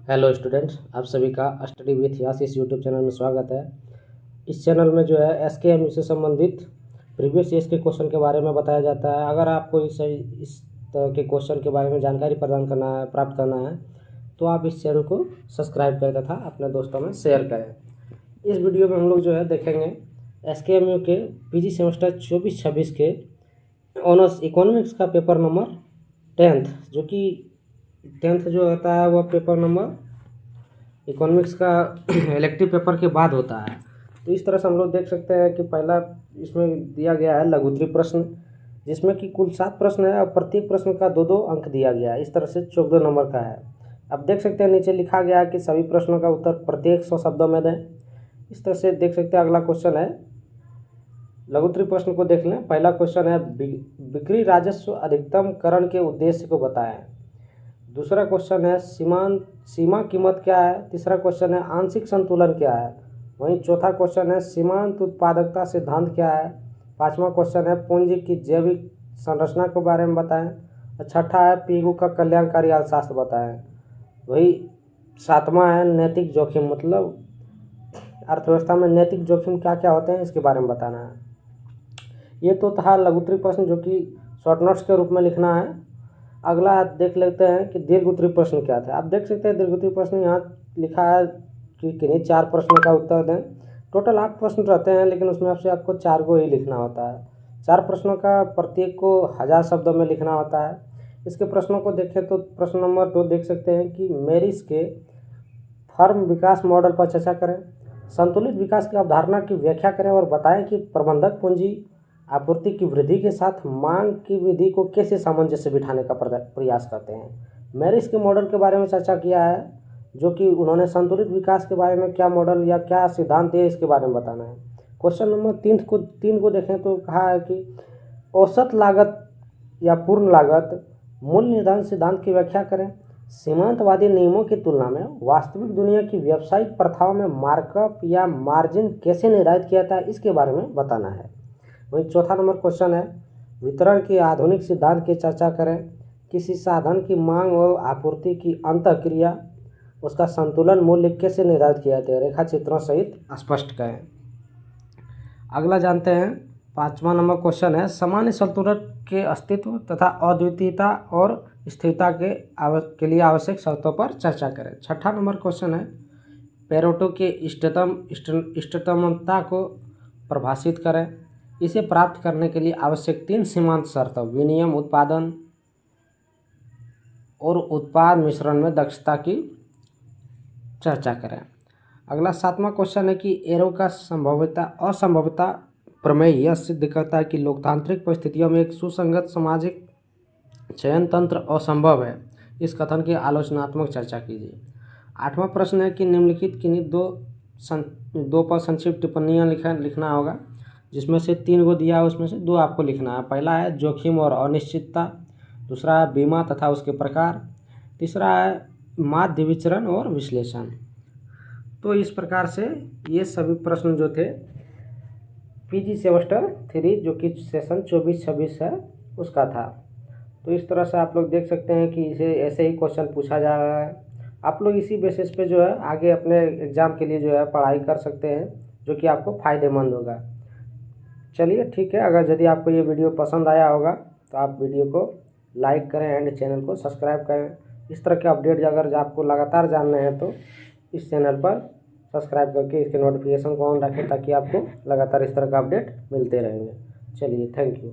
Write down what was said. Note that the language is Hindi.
हेलो स्टूडेंट्स, आप सभी का स्टडी विथ यास इस यूट्यूब चैनल में स्वागत है। इस चैनल में जो है एसकेएमयू से संबंधित प्रीवियस ईयर्स के क्वेश्चन के बारे में बताया जाता है। अगर आपको इस तरह के क्वेश्चन के बारे में जानकारी प्रदान करना है, प्राप्त करना है, तो आप इस चैनल को सब्सक्राइब करें तथा अपने दोस्तों में शेयर करें। इस वीडियो में हम लोग जो है देखेंगे एसकेएमयू के पीजी सेमेस्टर 24-26 के ऑनर्स इकोनॉमिक्स का पेपर नंबर 10th, जो कि 10th जो होता है वह पेपर नंबर इकोनॉमिक्स का इलेक्टिव पेपर के बाद होता है। तो इस तरह से हम लोग देख सकते हैं कि पहला इसमें दिया गया है लघुत्तरीय प्रश्न, जिसमें कि कुल 7 प्रश्न है और प्रत्येक प्रश्न का 2-2 अंक दिया गया है। इस तरह से 14 नंबर का है। अब देख सकते हैं नीचे लिखा गया है कि सभी प्रश्नों का उत्तर प्रत्येक 100 शब्दों में दें। इस तरह से देख सकते हैं। अगला क्वेश्चन है, लघुत्तरीय प्रश्न को देख लें। पहला क्वेश्चन है बिक्री राजस्व अधिकतमकरण के उद्देश्य को बताएं। दूसरा क्वेश्चन है सीमा कीमत क्या है। तीसरा क्वेश्चन है आंशिक संतुलन क्या है। वहीं चौथा क्वेश्चन है सीमांत उत्पादकता सिद्धांत क्या है। पांचवा क्वेश्चन है पूंजी की जैविक संरचना के बारे में बताएं। और छठा है पीगू का कल्याणकारी अर्थशास्त्र बताएं। वही सातवां है नैतिक जोखिम, मतलब अर्थव्यवस्था में नैतिक जोखिम क्या क्या होते हैं इसके बारे में बताना है। ये तो था लघुत्तरीय प्रश्न, जो कि शॉर्ट नोट्स के रूप में लिखना है। अगला आप देख लेते हैं कि दीर्घोत्तरीय प्रश्न क्या था। आप देख सकते हैं दीर्घोत्तरीय प्रश्न यहाँ लिखा है कि किन्हीं 4 प्रश्नों का उत्तर दें। टोटल 8 प्रश्न रहते हैं, लेकिन उसमें से आपको 4 को ही लिखना होता है। 4 प्रश्नों का प्रत्येक को 1000 शब्दों में लिखना होता है। इसके प्रश्नों को देखें तो प्रश्न नंबर 2 देख सकते हैं कि मेरिस के फर्म विकास मॉडल पर चर्चा करें। संतुलित विकास की अवधारणा की व्याख्या करें और बताएं कि प्रबंधक पूंजी आपूर्ति की वृद्धि के साथ मांग की वृद्धि को कैसे सामंजस्य बिठाने का प्रयास करते हैं। मैरिस के मॉडल के बारे में चर्चा किया है, जो कि उन्होंने संतुलित विकास के बारे में क्या मॉडल या क्या सिद्धांत है इसके बारे में बताना है। क्वेश्चन नंबर 3 को देखें तो कहा है कि औसत लागत या पूर्ण लागत मूल्य निर्धारण सिद्धांत की व्याख्या करें। सीमांतवादी नियमों की तुलना में वास्तविक दुनिया की व्यावसायिक प्रथाओं में मार्कअप या मार्जिन कैसे निर्धारित किया जाता है इसके बारे में बताना है। वहीं चौथा नंबर क्वेश्चन है वितरण के आधुनिक सिद्धांत की चर्चा करें। किसी साधन की मांग और आपूर्ति की अंतःक्रिया, उसका संतुलन मूल्य कैसे निर्धारित किया जाता है, रेखा चित्रों सहित स्पष्ट करें। अगला जानते हैं 5वां नंबर क्वेश्चन है सामान्य संतुलन के अस्तित्व तथा अद्वितीयता और स्थिरता के लिए आवश्यक शर्तों पर चर्चा करें। 6ठा नंबर क्वेश्चन है पेरेटो के इष्टतमता को परिभाषित करें। इसे प्राप्त करने के लिए आवश्यक 3 सीमांत शर्तों विनिमय, उत्पादन और उत्पाद मिश्रण में दक्षता की चर्चा करें। अगला 7वां क्वेश्चन है कि एरो का संभाव्यता असंभवता प्रमेय यह सिद्ध करता है कि लोकतांत्रिक परिस्थितियों में एक सुसंगत सामाजिक चयन तंत्र असंभव है। इस कथन की आलोचनात्मक चर्चा कीजिए। 8वां प्रश्न है कि निम्नलिखित किन्हीं दो पर संक्षिप्त टिप्पणियाँ लिखना होगा, जिसमें से 3 को दिया है, उसमें से 2 आपको लिखना है। पहला है जोखिम और अनिश्चितता, दूसरा है बीमा तथा उसके प्रकार, तीसरा है माध्य विचरण और विश्लेषण। तो इस प्रकार से ये सभी प्रश्न जो थे पीजी सेमेस्टर 3 जो कि सेशन 24-26 है उसका था। तो इस तरह से आप लोग देख सकते हैं कि इसे ऐसे ही क्वेश्चन पूछा जा रहा है। आप लोग इसी बेसिस पे जो है आगे अपने एग्ज़ाम के लिए जो है पढ़ाई कर सकते हैं, जो कि आपको फ़ायदेमंद होगा। चलिए ठीक है, अगर यदि आपको ये वीडियो पसंद आया होगा तो आप वीडियो को लाइक करें एंड चैनल को सब्सक्राइब करें। इस तरह के अपडेट अगर आपको लगातार जानने हैं तो इस चैनल पर सब्सक्राइब करके इसके नोटिफिकेशन को ऑन रखें, ताकि आपको लगातार इस तरह का अपडेट मिलते रहेंगे। चलिए, थैंक यू।